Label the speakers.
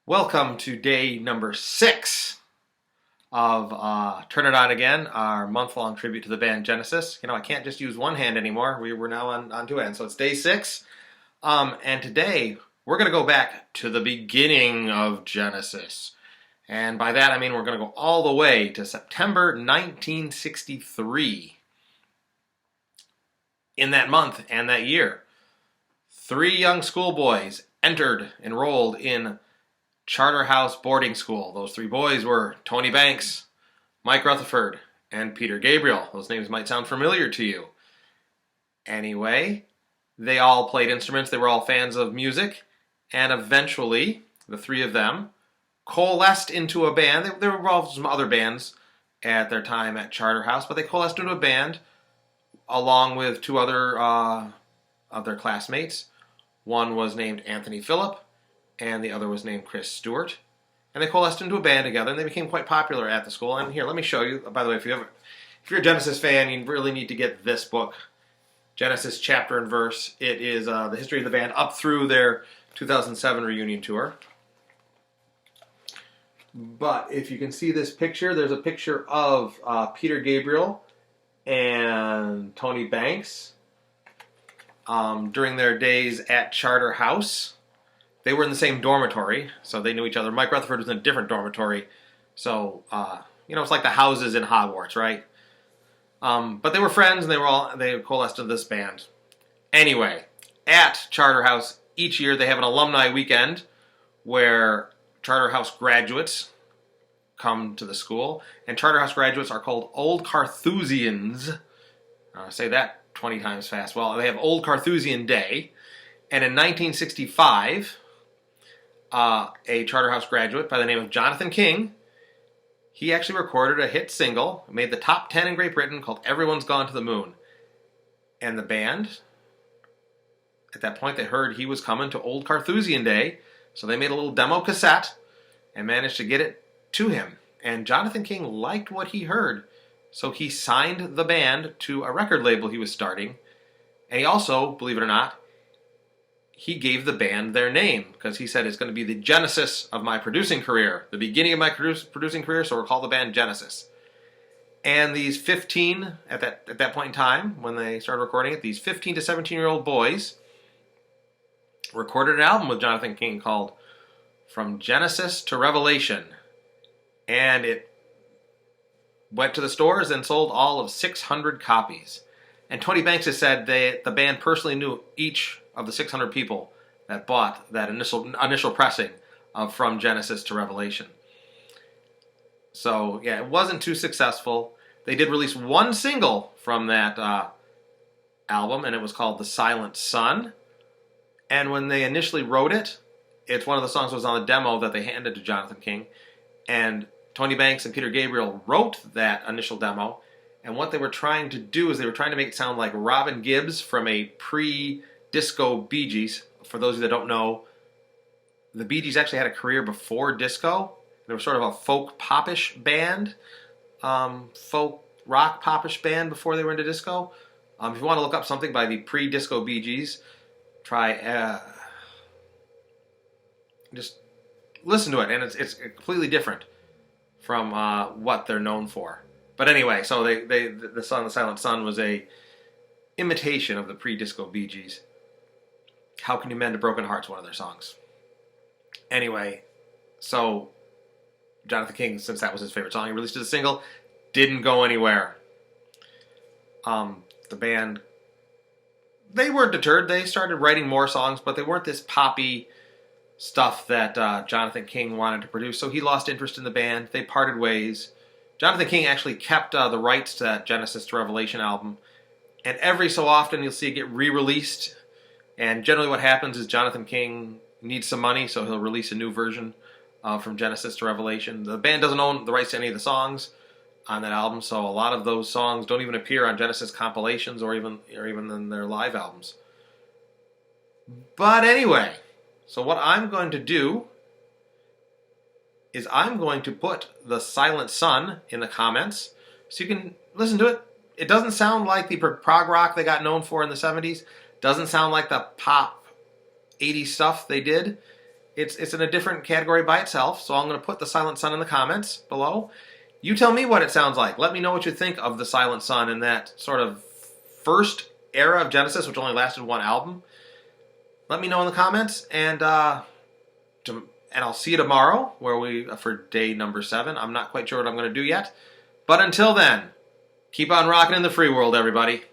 Speaker 1: Welcome to day number 6 of Turn It On Again, our month-long tribute to the band Genesis. I can't just use one hand anymore. We're now on 2 hands, so it's day 6. And today, we're going to go back to the beginning of Genesis. And by that, I mean we're going to go all the way to September 1963. In that month and that year, 3 young schoolboys enrolled in Charterhouse boarding school. Those 3 boys were Tony Banks, Mike Rutherford, and Peter Gabriel. Those names might sound familiar to you. Anyway, they all played instruments. They were all fans of music. And eventually, the 3 of them coalesced into a band. They were involved in some other bands at their time at Charterhouse, but they coalesced into a band along with 2 other of their classmates. One was named Anthony Phillip, and the other was named Chris Stewart. And they coalesced into a band together, and they became quite popular at the school. And here, let me show you. By the way, if you're a Genesis fan, you really need to get this book, Genesis Chapter and Verse. It is the history of the band up through their 2007 reunion tour. But if you can see this picture, there's a picture of Peter Gabriel and Tony Banks during their days at Charterhouse. They were in the same dormitory, so they knew each other. Mike Rutherford was in a different dormitory, so it's like the houses in Hogwarts, right? But they were friends, and they coalesced into this band. Anyway, at Charterhouse each year they have an alumni weekend where Charterhouse graduates come to the school, and Charterhouse graduates are called Old Carthusians. Say that 20 times fast. Well, they have Old Carthusian Day, and in 1965, a Charterhouse graduate by the name of Jonathan King, he actually recorded a hit single, made the top 10 in Great Britain, called Everyone's Gone to the Moon. And the band, at that point, they heard he was coming to Old Carthusian Day, so they made a little demo cassette and managed to get it to him. And Jonathan King liked what he heard, so he signed the band to a record label he was starting. And he also, believe it or not, he gave the band their name, because he said it's going to be the genesis of my producing career, the beginning of my producing career, so we'll call the band Genesis. And these 15, at that point in time, when they started recording it, these 15 to 17-year-old boys recorded an album with Jonathan King called From Genesis to Revelation. And it went to the stores and sold all of 600 copies. And Tony Banks has said the band personally knew each of the 600 people that bought that initial pressing of From Genesis to Revelation. So, yeah, it wasn't too successful. They did release one single from that album, and it was called The Silent Sun. And when they initially wrote it, it's one of the songs that was on the demo that they handed to Jonathan King. And Tony Banks and Peter Gabriel wrote that initial demo. And what they were trying to do is they were trying to make it sound like Robin Gibbs from a pre-disco Bee Gees. For those of you that don't know, the Bee Gees actually had a career before disco. They were sort of a folk popish band, folk rock popish band before they were into disco. If you want to look up something by the pre-disco Bee Gees, try just listen to it, and it's completely different from what they're known for. But anyway, so the song "The Silent Sun" was a imitation of the pre-disco Bee Gees. "How Can You Mend a Broken Heart's one of their songs. Anyway, so Jonathan King, since that was his favorite song, he released it as a single. Didn't go anywhere. The band, they weren't deterred. They started writing more songs, but they weren't this poppy stuff that Jonathan King wanted to produce. So he lost interest in the band. They parted ways. Jonathan King actually kept the rights to that Genesis to Revelation album. And every so often you'll see it get re-released. And generally what happens is Jonathan King needs some money, so he'll release a new version From Genesis to Revelation. The band doesn't own the rights to any of the songs on that album, so a lot of those songs don't even appear on Genesis compilations or even in their live albums. But anyway, so what I'm going to do is I'm going to put The Silent Sun in the comments so you can listen to it. It doesn't sound like the prog rock they got known for in the 70s. Doesn't sound like the pop 80s stuff they did. It's in a different category by itself, so I'm going to put the Silent Sun in the comments below. You tell me what it sounds like. Let me know what you think of the Silent Sun in that sort of first era of Genesis, which only lasted one album. Let me know in the comments, and I'll see you tomorrow for day number 7. I'm not quite sure what I'm going to do yet. But until then, keep on rocking in the free world, everybody.